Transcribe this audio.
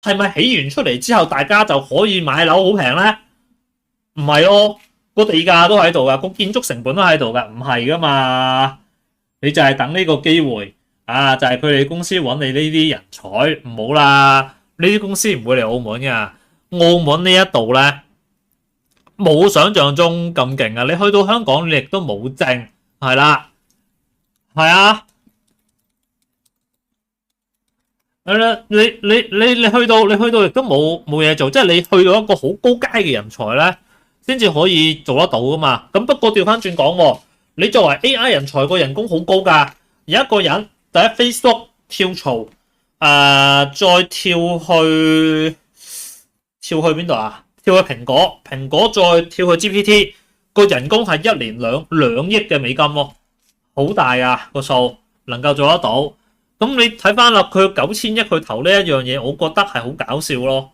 係咪起完出嚟之後大家就可以買樓好平咧？唔係咯，個地價都喺度噶，個建築成本都喺度噶，唔係噶嘛。你就係等呢個機會啊，就係佢哋公司揾你呢啲人才，唔好啦。呢啲公司唔會嚟澳門噶，澳門呢一度咧冇想象中咁勁啊！你去到香港你亦都冇證，係啦，係啊。係啦，你去到亦都冇嘢做，即係你去到一個好高階嘅人才咧，先至可以做得到噶嘛。咁不過調翻轉講，你作為 AI 人才個人工好高噶，有一個人第一 Facebook 跳槽，再跳去邊度啊？跳去蘋果，蘋果再跳去 GPT，個人工係1年2億嘅美金喎，好大啊個數，能夠做得到。咁你睇翻啦，佢9000億去投呢一樣嘢，我覺得係好搞笑咯。